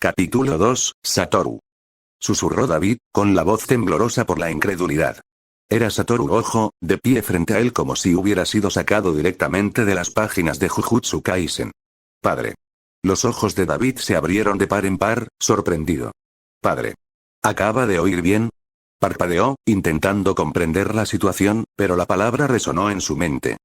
Capítulo 2, Satoru. Susurró David, con la voz temblorosa por la incredulidad. Era Satoru Gojo, de pie frente a él como si hubiera sido sacado directamente de las páginas de Jujutsu Kaisen. Padre. Los ojos de David se abrieron de par en par, sorprendido. Padre. ¿Acaba de oír bien? Parpadeó, intentando comprender la situación, pero la palabra resonó en su mente.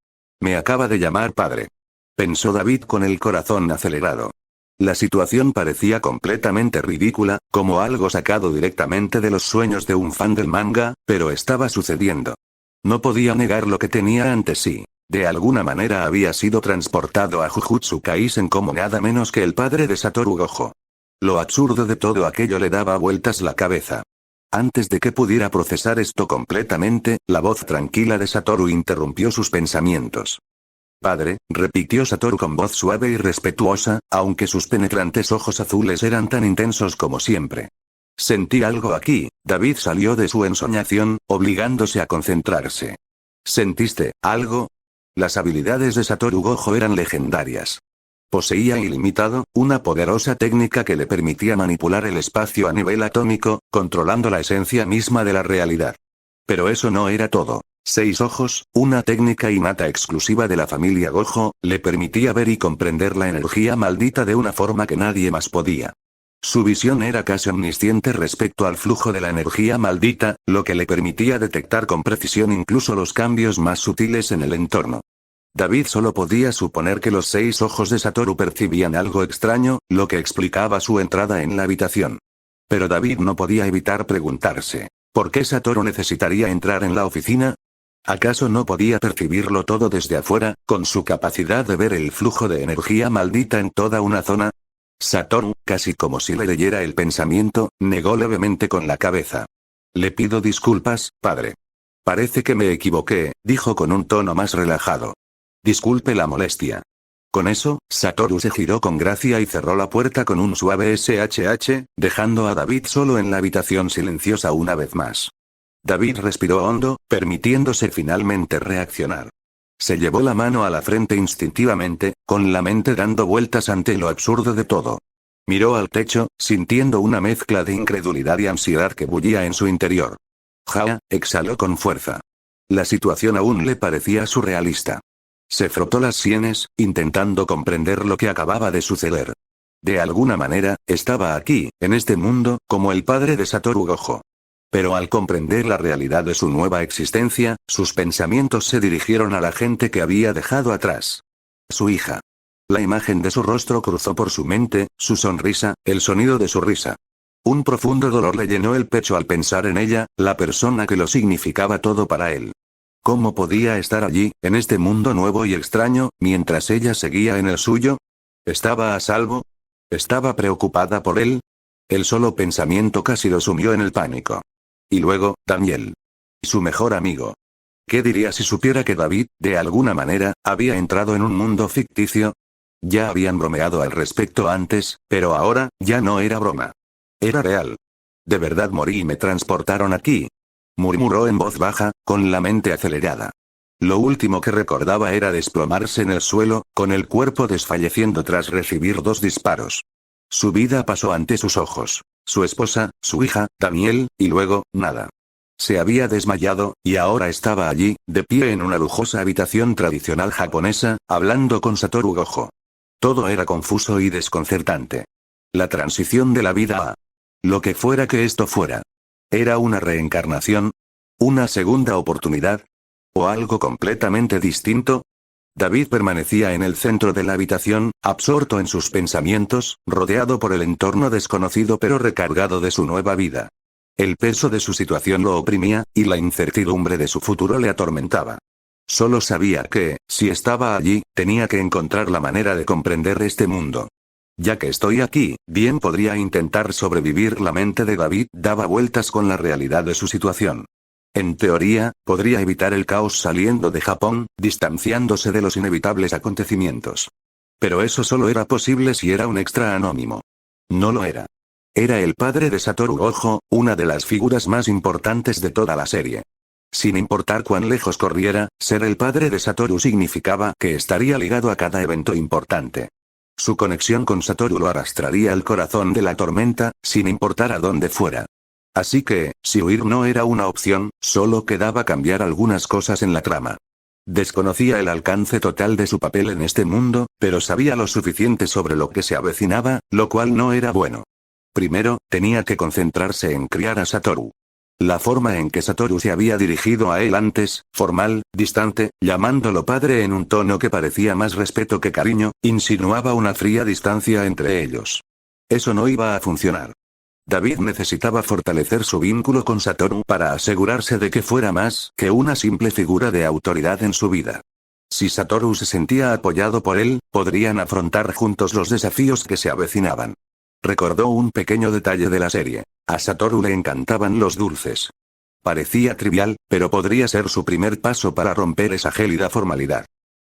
Me acaba de llamar padre. Pensó David con el corazón acelerado. La situación parecía completamente ridícula, como algo sacado directamente de los sueños de un fan del manga, pero estaba sucediendo. No podía negar lo que tenía ante sí. De alguna manera había sido transportado a Jujutsu Kaisen como nada menos que el padre de Satoru Gojo. Lo absurdo de todo aquello le daba vueltas la cabeza. Antes de que pudiera procesar esto completamente, la voz tranquila de Satoru interrumpió sus pensamientos. Padre, repitió Satoru con voz suave y respetuosa, aunque sus penetrantes ojos azules eran tan intensos como siempre. Sentí algo aquí. David salió de su ensoñación, obligándose a concentrarse. ¿Sentiste algo? Las habilidades de Satoru Gojo eran legendarias. Poseía ilimitado, una poderosa técnica que le permitía manipular el espacio a nivel atómico, controlando la esencia misma de la realidad. Pero eso no era todo. 6 ojos, una técnica innata exclusiva de la familia Gojo, le permitía ver y comprender la energía maldita de una forma que nadie más podía. Su visión era casi omnisciente respecto al flujo de la energía maldita, lo que le permitía detectar con precisión incluso los cambios más sutiles en el entorno. David solo podía suponer que los 6 ojos de Satoru percibían algo extraño, lo que explicaba su entrada en la habitación. Pero David no podía evitar preguntarse, ¿por qué Satoru necesitaría entrar en la oficina? ¿Acaso no podía percibirlo todo desde afuera, con su capacidad de ver el flujo de energía maldita en toda una zona? Satoru, casi como si le leyera el pensamiento, negó levemente con la cabeza. Le pido disculpas, padre. Parece que me equivoqué, dijo con un tono más relajado. Disculpe la molestia. Con eso, Satoru se giró con gracia y cerró la puerta con un suave SHH, dejando a David solo en la habitación silenciosa una vez más. David respiró hondo, permitiéndose finalmente reaccionar. Se llevó la mano a la frente instintivamente, con la mente dando vueltas ante lo absurdo de todo. Miró al techo, sintiendo una mezcla de incredulidad y ansiedad que bullía en su interior. Exhaló con fuerza. La situación aún le parecía surrealista. Se frotó las sienes, intentando comprender lo que acababa de suceder. De alguna manera, estaba aquí, en este mundo, como el padre de Satoru Gojo. Pero al comprender la realidad de su nueva existencia, sus pensamientos se dirigieron a la gente que había dejado atrás. Su hija. La imagen de su rostro cruzó por su mente, su sonrisa, el sonido de su risa. Un profundo dolor le llenó el pecho al pensar en ella, la persona que lo significaba todo para él. ¿Cómo podía estar allí, en este mundo nuevo y extraño, mientras ella seguía en el suyo? ¿Estaba a salvo? ¿Estaba preocupada por él? El solo pensamiento casi lo sumió en el pánico. Y luego, Daniel. Su mejor amigo. ¿Qué diría si supiera que David, de alguna manera, había entrado en un mundo ficticio? Ya habían bromeado al respecto antes, pero ahora, ya no era broma. Era real. De verdad morí y me transportaron aquí. Murmuró en voz baja, con la mente acelerada. Lo último que recordaba era desplomarse en el suelo, con el cuerpo desfalleciendo tras recibir 2 disparos. Su vida pasó ante sus ojos. Su esposa, su hija, Daniel, y luego, nada. Se había desmayado, y ahora estaba allí, de pie en una lujosa habitación tradicional japonesa, hablando con Satoru Gojo. Todo era confuso y desconcertante. La transición de la vida a lo que fuera que esto fuera. ¿Era una reencarnación? ¿Una segunda oportunidad? ¿O algo completamente distinto? David permanecía en el centro de la habitación, absorto en sus pensamientos, rodeado por el entorno desconocido pero recargado de su nueva vida. El peso de su situación lo oprimía, y la incertidumbre de su futuro le atormentaba. Solo sabía que, si estaba allí, tenía que encontrar la manera de comprender este mundo. Ya que estoy aquí, bien podría intentar sobrevivir. La mente de David daba vueltas con la realidad de su situación. En teoría, podría evitar el caos saliendo de Japón, distanciándose de los inevitables acontecimientos. Pero eso solo era posible si era un extra anónimo. No lo era. Era el padre de Satoru Gojo, una de las figuras más importantes de toda la serie. Sin importar cuán lejos corriera, ser el padre de Satoru significaba que estaría ligado a cada evento importante. Su conexión con Satoru lo arrastraría al corazón de la tormenta, sin importar a dónde fuera. Así que, si huir no era una opción, solo quedaba cambiar algunas cosas en la trama. Desconocía el alcance total de su papel en este mundo, pero sabía lo suficiente sobre lo que se avecinaba, lo cual no era bueno. Primero, tenía que concentrarse en criar a Satoru. La forma en que Satoru se había dirigido a él antes, formal, distante, llamándolo padre en un tono que parecía más respeto que cariño, insinuaba una fría distancia entre ellos. Eso no iba a funcionar. David necesitaba fortalecer su vínculo con Satoru para asegurarse de que fuera más que una simple figura de autoridad en su vida. Si Satoru se sentía apoyado por él, podrían afrontar juntos los desafíos que se avecinaban. Recordó un pequeño detalle de la serie. A Satoru le encantaban los dulces. Parecía trivial, pero podría ser su primer paso para romper esa gélida formalidad.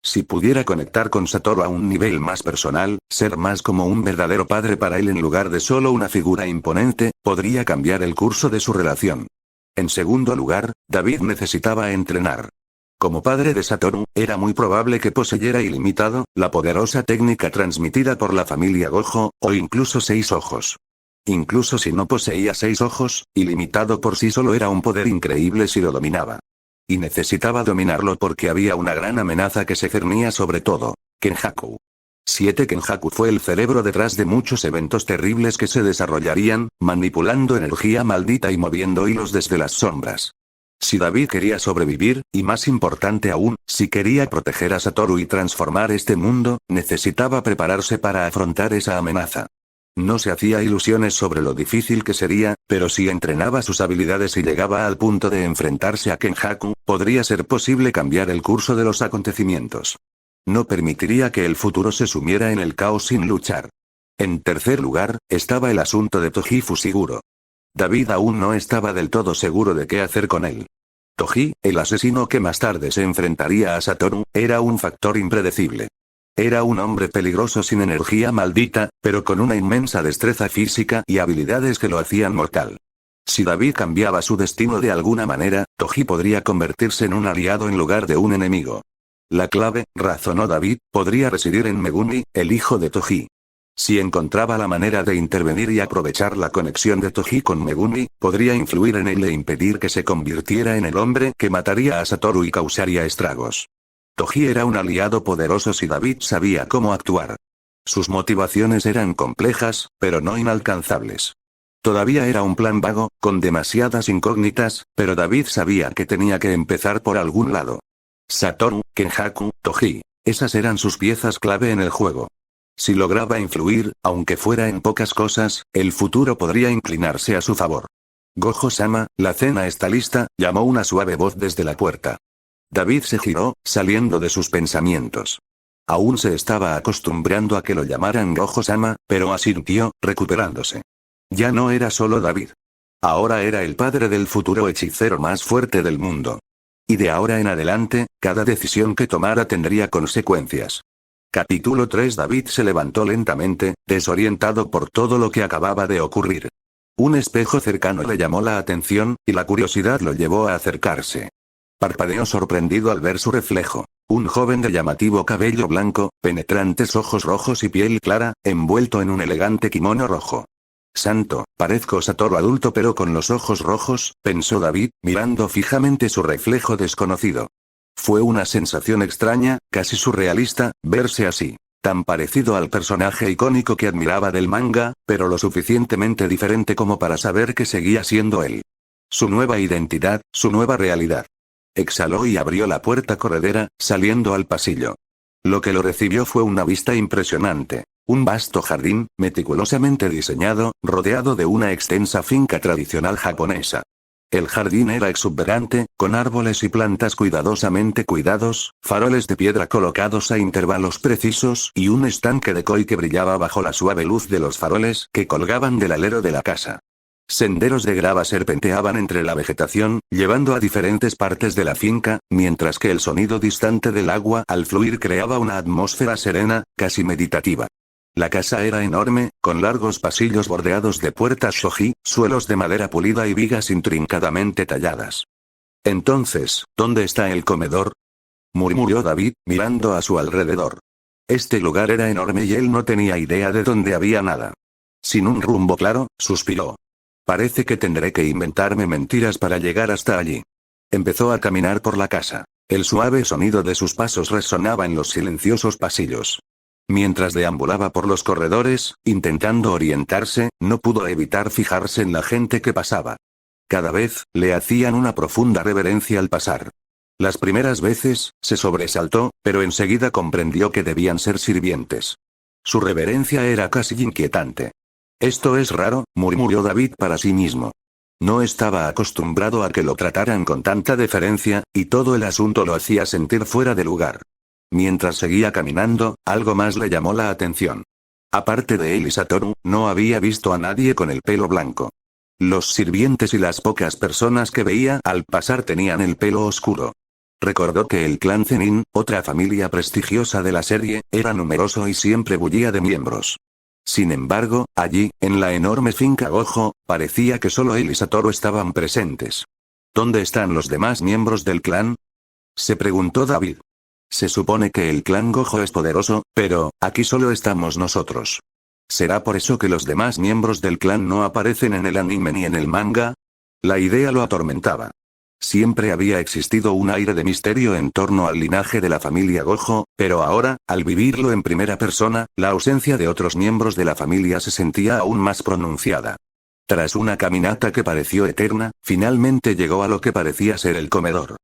Si pudiera conectar con Satoru a un nivel más personal, ser más como un verdadero padre para él en lugar de solo una figura imponente, podría cambiar el curso de su relación. En segundo lugar, David necesitaba entrenar. Como padre de Satoru, era muy probable que poseyera ilimitado, la poderosa técnica transmitida por la familia Gojo, o incluso 6 ojos. Incluso si no poseía 6 ojos, ilimitado por sí solo era un poder increíble si lo dominaba. Y necesitaba dominarlo porque había una gran amenaza que se cernía sobre todo: Kenjaku. 7. Kenjaku fue el cerebro detrás de muchos eventos terribles que se desarrollarían, manipulando energía maldita y moviendo hilos desde las sombras. Si David quería sobrevivir, y más importante aún, si quería proteger a Satoru y transformar este mundo, necesitaba prepararse para afrontar esa amenaza. No se hacía ilusiones sobre lo difícil que sería, pero si entrenaba sus habilidades y llegaba al punto de enfrentarse a Kenjaku, podría ser posible cambiar el curso de los acontecimientos. No permitiría que el futuro se sumiera en el caos sin luchar. En tercer lugar, estaba el asunto de Toji Fushiguro. David aún no estaba del todo seguro de qué hacer con él. Toji, el asesino que más tarde se enfrentaría a Satoru, era un factor impredecible. Era un hombre peligroso sin energía maldita, pero con una inmensa destreza física y habilidades que lo hacían mortal. Si David cambiaba su destino de alguna manera, Toji podría convertirse en un aliado en lugar de un enemigo. La clave, razonó David, podría residir en Megumi, el hijo de Toji. Si encontraba la manera de intervenir y aprovechar la conexión de Toji con Megumi, podría influir en él e impedir que se convirtiera en el hombre que mataría a Satoru y causaría estragos. Toji era un aliado poderoso si David sabía cómo actuar. Sus motivaciones eran complejas, pero no inalcanzables. Todavía era un plan vago, con demasiadas incógnitas, pero David sabía que tenía que empezar por algún lado. Satoru, Kenjaku, Toji. Esas eran sus piezas clave en el juego. Si lograba influir, aunque fuera en pocas cosas, el futuro podría inclinarse a su favor. Gojo-sama, la cena está lista, llamó una suave voz desde la puerta. David se giró, saliendo de sus pensamientos. Aún se estaba acostumbrando a que lo llamaran Gojo-sama, pero asintió, recuperándose. Ya no era solo David. Ahora era el padre del futuro hechicero más fuerte del mundo. Y de ahora en adelante, cada decisión que tomara tendría consecuencias. Capítulo 3. David se levantó lentamente, desorientado por todo lo que acababa de ocurrir. Un espejo cercano le llamó la atención, y la curiosidad lo llevó a acercarse. Parpadeó sorprendido al ver su reflejo. Un joven de llamativo cabello blanco, penetrantes ojos rojos y piel clara, envuelto en un elegante kimono rojo. Santo, parezco Satoru adulto pero con los ojos rojos, pensó David, mirando fijamente su reflejo desconocido. Fue una sensación extraña, casi surrealista, verse así. Tan parecido al personaje icónico que admiraba del manga, pero lo suficientemente diferente como para saber que seguía siendo él. Su nueva identidad, su nueva realidad. Exhaló y abrió la puerta corredera, saliendo al pasillo. Lo que lo recibió fue una vista impresionante. Un vasto jardín, meticulosamente diseñado, rodeado de una extensa finca tradicional japonesa. El jardín era exuberante, con árboles y plantas cuidadosamente cuidados, faroles de piedra colocados a intervalos precisos y un estanque de koi que brillaba bajo la suave luz de los faroles que colgaban del alero de la casa. Senderos de grava serpenteaban entre la vegetación, llevando a diferentes partes de la finca, mientras que el sonido distante del agua al fluir creaba una atmósfera serena, casi meditativa. La casa era enorme, con largos pasillos bordeados de puertas shoji, suelos de madera pulida y vigas intrincadamente talladas. Entonces, ¿dónde está el comedor?, murmuró David, mirando a su alrededor. Este lugar era enorme y él no tenía idea de dónde había nada. Sin un rumbo claro, suspiró. Parece que tendré que inventarme mentiras para llegar hasta allí. Empezó a caminar por la casa. El suave sonido de sus pasos resonaba en los silenciosos pasillos. Mientras deambulaba por los corredores, intentando orientarse, no pudo evitar fijarse en la gente que pasaba. Cada vez, le hacían una profunda reverencia al pasar. Las primeras veces, se sobresaltó, pero enseguida comprendió que debían ser sirvientes. Su reverencia era casi inquietante. Esto es raro, murmuró David para sí mismo. No estaba acostumbrado a que lo trataran con tanta deferencia, y todo el asunto lo hacía sentir fuera de lugar. Mientras seguía caminando, algo más le llamó la atención. Aparte de él y Satoru, no había visto a nadie con el pelo blanco. Los sirvientes y las pocas personas que veía al pasar tenían el pelo oscuro. Recordó que el clan Zenin, otra familia prestigiosa de la serie, era numeroso y siempre bullía de miembros. Sin embargo, allí, en la enorme finca Gojo, parecía que solo él y Satoru estaban presentes. ¿Dónde están los demás miembros del clan?, se preguntó David. Se supone que el clan Gojo es poderoso, pero, aquí solo estamos nosotros. ¿Será por eso que los demás miembros del clan no aparecen en el anime ni en el manga? La idea lo atormentaba. Siempre había existido un aire de misterio en torno al linaje de la familia Gojo, pero ahora, al vivirlo en primera persona, la ausencia de otros miembros de la familia se sentía aún más pronunciada. Tras una caminata que pareció eterna, finalmente llegó a lo que parecía ser el comedor.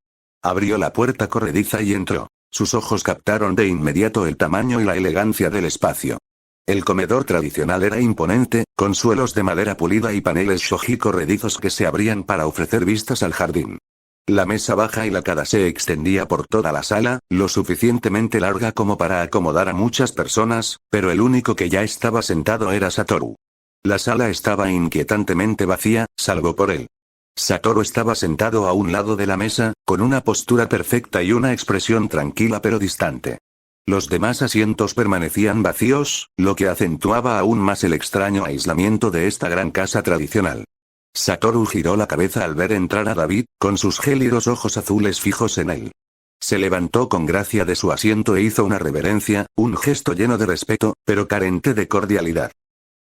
Abrió la puerta corrediza y entró. Sus ojos captaron de inmediato el tamaño y la elegancia del espacio. El comedor tradicional era imponente, con suelos de madera pulida y paneles shoji corredizos que se abrían para ofrecer vistas al jardín. La mesa baja y lacada se extendía por toda la sala, lo suficientemente larga como para acomodar a muchas personas, pero el único que ya estaba sentado era Satoru. La sala estaba inquietantemente vacía, salvo por él. Satoru estaba sentado a un lado de la mesa, con una postura perfecta y una expresión tranquila pero distante. Los demás asientos permanecían vacíos, lo que acentuaba aún más el extraño aislamiento de esta gran casa tradicional. Satoru giró la cabeza al ver entrar a David, con sus gélidos ojos azules fijos en él. Se levantó con gracia de su asiento e hizo una reverencia, un gesto lleno de respeto, pero carente de cordialidad.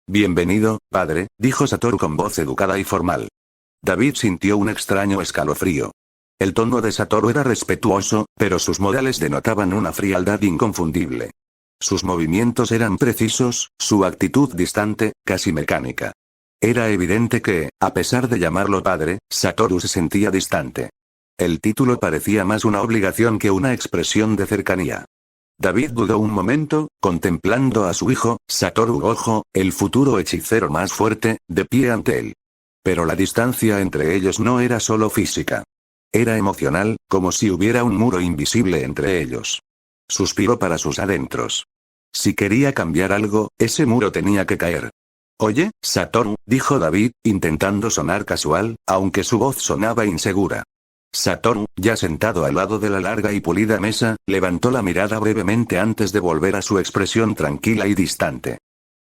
«Bienvenido, padre», dijo Satoru con voz educada y formal. David sintió un extraño escalofrío. El tono de Satoru era respetuoso, pero sus modales denotaban una frialdad inconfundible. Sus movimientos eran precisos, su actitud distante, casi mecánica. Era evidente que, a pesar de llamarlo padre, Satoru se sentía distante. El título parecía más una obligación que una expresión de cercanía. David dudó un momento, contemplando a su hijo, Satoru Gojo, el futuro hechicero más fuerte, de pie ante él. Pero la distancia entre ellos no era solo física. Era emocional, como si hubiera un muro invisible entre ellos. Suspiró para sus adentros. Si quería cambiar algo, ese muro tenía que caer. «Oye, Satoru», dijo David, intentando sonar casual, aunque su voz sonaba insegura. Satoru, ya sentado al lado de la larga y pulida mesa, levantó la mirada brevemente antes de volver a su expresión tranquila y distante.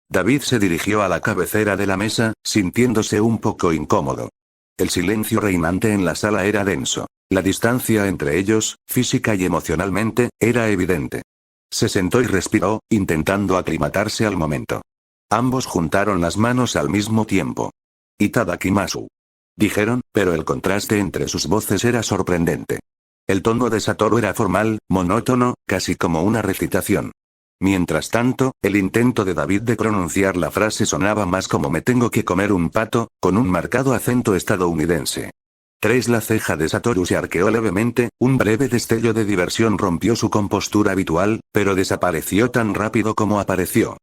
David se dirigió a la cabecera de la mesa, sintiéndose un poco incómodo. El silencio reinante en la sala era denso. La distancia entre ellos, física y emocionalmente, era evidente. Se sentó y respiró, intentando aclimatarse al momento. Ambos juntaron las manos al mismo tiempo. «Itadakimasu», dijeron, pero el contraste entre sus voces era sorprendente. El tono de Satoru era formal, monótono, casi como una recitación. Mientras tanto, el intento de David de pronunciar la frase sonaba más como «me tengo que comer un pato», con un marcado acento estadounidense. La ceja de Satoru se arqueó levemente, un breve destello de diversión rompió su compostura habitual, pero desapareció tan rápido como apareció.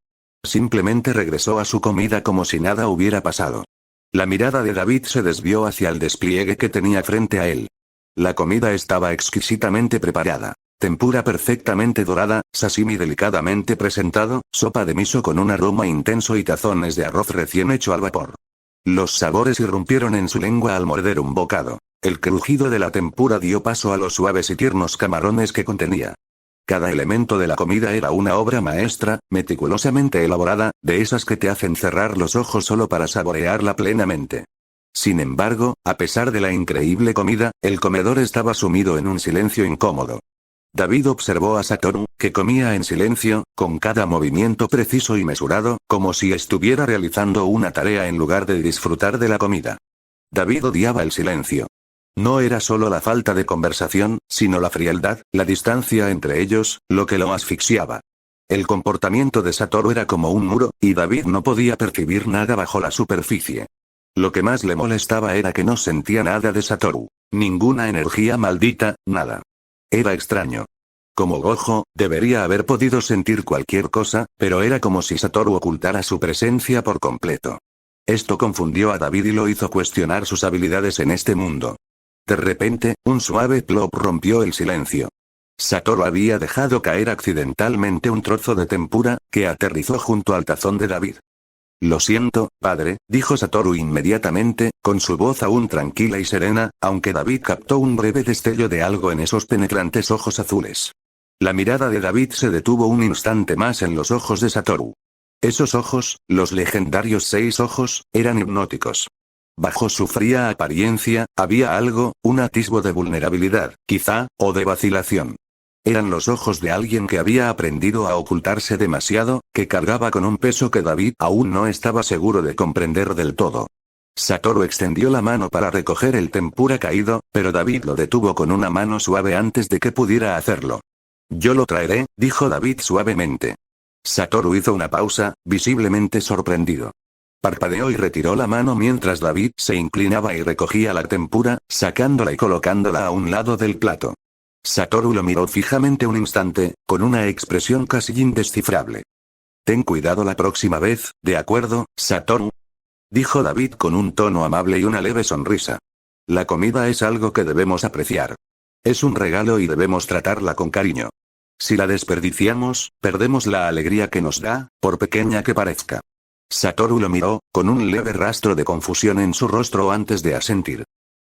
Simplemente regresó a su comida como si nada hubiera pasado. La mirada de David se desvió hacia el despliegue que tenía frente a él. La comida estaba exquisitamente preparada. Tempura perfectamente dorada, sashimi delicadamente presentado, sopa de miso con un aroma intenso y tazones de arroz recién hecho al vapor. Los sabores irrumpieron en su lengua al morder un bocado. El crujido de la tempura dio paso a los suaves y tiernos camarones que contenía. Cada elemento de la comida era una obra maestra, meticulosamente elaborada, de esas que te hacen cerrar los ojos solo para saborearla plenamente. Sin embargo, a pesar de la increíble comida, el comedor estaba sumido en un silencio incómodo. David observó a Satoru, que comía en silencio, con cada movimiento preciso y mesurado, como si estuviera realizando una tarea en lugar de disfrutar de la comida. David odiaba el silencio. No era solo la falta de conversación, sino la frialdad, la distancia entre ellos, lo que lo asfixiaba. El comportamiento de Satoru era como un muro, y David no podía percibir nada bajo la superficie. Lo que más le molestaba era que no sentía nada de Satoru. Ninguna energía maldita, nada. Era extraño. Como Gojo, debería haber podido sentir cualquier cosa, pero era como si Satoru ocultara su presencia por completo. Esto confundió a David y lo hizo cuestionar sus habilidades en este mundo. De repente, un suave plop rompió el silencio. Satoru había dejado caer accidentalmente un trozo de tempura, que aterrizó junto al tazón de David. Lo siento, padre, dijo Satoru inmediatamente, con su voz aún tranquila y serena, aunque David captó un breve destello de algo en esos penetrantes ojos azules. La mirada de David se detuvo un instante más en los ojos de Satoru. Esos ojos, los legendarios 6 ojos, eran hipnóticos. Bajo su fría apariencia, había algo, un atisbo de vulnerabilidad, quizá, o de vacilación. Eran los ojos de alguien que había aprendido a ocultarse demasiado, que cargaba con un peso que David aún no estaba seguro de comprender del todo. Satoru extendió la mano para recoger el tempura caído, pero David lo detuvo con una mano suave antes de que pudiera hacerlo. Yo lo traeré, dijo David suavemente. Satoru hizo una pausa, visiblemente sorprendido. Parpadeó y retiró la mano mientras David se inclinaba y recogía la tempura, sacándola y colocándola a un lado del plato. Satoru lo miró fijamente un instante, con una expresión casi indescifrable. Ten cuidado la próxima vez, ¿de acuerdo, Satoru? Dijo David con un tono amable y una leve sonrisa. La comida es algo que debemos apreciar. Es un regalo y debemos tratarla con cariño. Si la desperdiciamos, perdemos la alegría que nos da, por pequeña que parezca. Satoru lo miró, con un leve rastro de confusión en su rostro antes de asentir.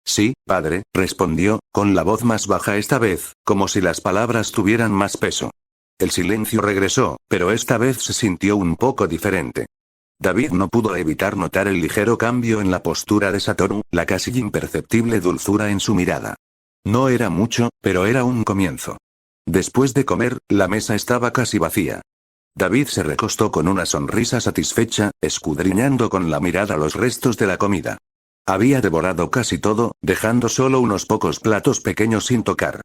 Sí, padre, respondió, con la voz más baja esta vez, como si las palabras tuvieran más peso. El silencio regresó, pero esta vez se sintió un poco diferente. David no pudo evitar notar el ligero cambio en la postura de Satoru, la casi imperceptible dulzura en su mirada. No era mucho, pero era un comienzo. Después de comer, la mesa estaba casi vacía. David se recostó con una sonrisa satisfecha, escudriñando con la mirada los restos de la comida. Había devorado casi todo, dejando solo unos pocos platos pequeños sin tocar.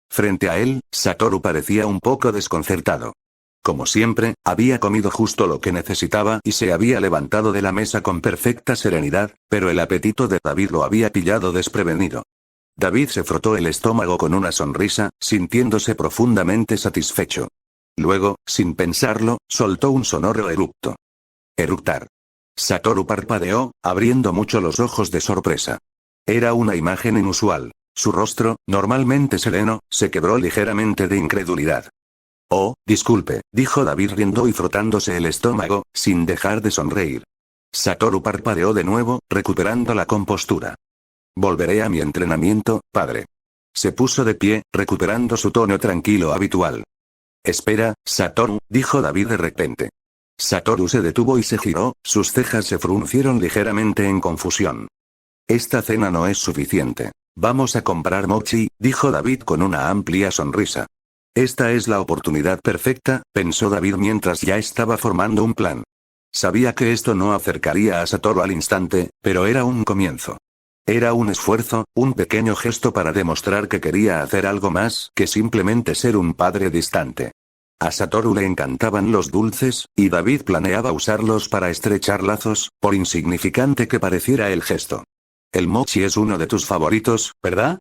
Frente a él, Satoru parecía un poco desconcertado. Como siempre, había comido justo lo que necesitaba y se había levantado de la mesa con perfecta serenidad, pero el apetito de David lo había pillado desprevenido. David se frotó el estómago con una sonrisa, sintiéndose profundamente satisfecho. Luego, sin pensarlo, soltó un sonoro eructo. Eructar. Satoru parpadeó, abriendo mucho los ojos de sorpresa. Era una imagen inusual. Su rostro, normalmente sereno, se quebró ligeramente de incredulidad. Oh, disculpe, dijo David riendo y frotándose el estómago, sin dejar de sonreír. Satoru parpadeó de nuevo, recuperando la compostura. Volveré a mi entrenamiento, padre. Se puso de pie, recuperando su tono tranquilo habitual. Espera, Satoru, dijo David de repente. Satoru se detuvo y se giró, sus cejas se fruncieron ligeramente en confusión. Esta cena no es suficiente. Vamos a comprar mochi, dijo David con una amplia sonrisa. Esta es la oportunidad perfecta, pensó David mientras ya estaba formando un plan. Sabía que esto no acercaría a Satoru al instante, pero era un comienzo. Era un esfuerzo, un pequeño gesto para demostrar que quería hacer algo más que simplemente ser un padre distante. A Satoru le encantaban los dulces, y David planeaba usarlos para estrechar lazos, por insignificante que pareciera el gesto. El mochi es uno de tus favoritos, ¿verdad?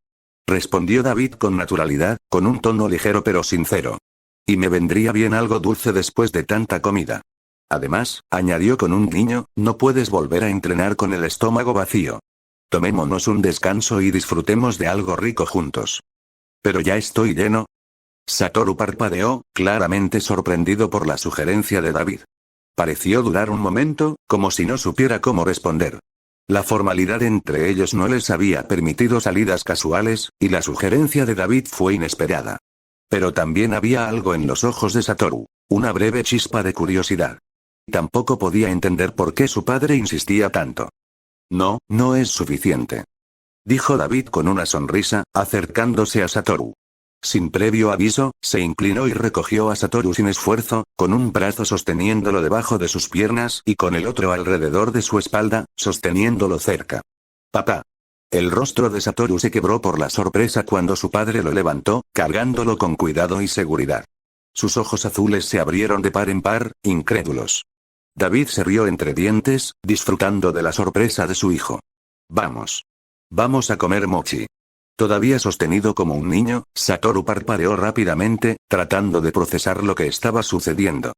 Respondió David con naturalidad, con un tono ligero pero sincero. Y me vendría bien algo dulce después de tanta comida. Además, añadió con un guiño, no puedes volver a entrenar con el estómago vacío. Tomémonos un descanso y disfrutemos de algo rico juntos. Pero ya estoy lleno. Satoru parpadeó, claramente sorprendido por la sugerencia de David. Pareció durar un momento, como si no supiera cómo responder. La formalidad entre ellos no les había permitido salidas casuales, y la sugerencia de David fue inesperada. Pero también había algo en los ojos de Satoru, una breve chispa de curiosidad. Tampoco podía entender por qué su padre insistía tanto. No, no es suficiente. Dijo David con una sonrisa, acercándose a Satoru. Sin previo aviso, se inclinó y recogió a Satoru sin esfuerzo, con un brazo sosteniéndolo debajo de sus piernas y con el otro alrededor de su espalda, sosteniéndolo cerca. «Papá». El rostro de Satoru se quebró por la sorpresa cuando su padre lo levantó, cargándolo con cuidado y seguridad. Sus ojos azules se abrieron de par en par, incrédulos. David se rió entre dientes, disfrutando de la sorpresa de su hijo. «Vamos. Vamos a comer mochi». Todavía sostenido como un niño, Satoru parpadeó rápidamente, tratando de procesar lo que estaba sucediendo.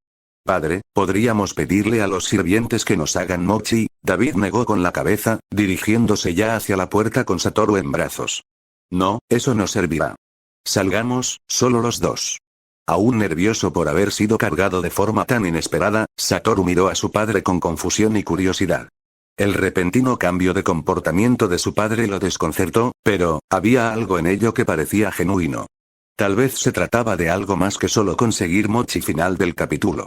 «Padre, ¿podríamos pedirle a los sirvientes que nos hagan mochi?». David negó con la cabeza, dirigiéndose ya hacia la puerta con Satoru en brazos. «No, eso no servirá. Salgamos, solo los dos». Aún nervioso por haber sido cargado de forma tan inesperada, Satoru miró a su padre con confusión y curiosidad. El repentino cambio de comportamiento de su padre lo desconcertó, pero, había algo en ello que parecía genuino. Tal vez se trataba de algo más que solo conseguir mochi. Final del capítulo.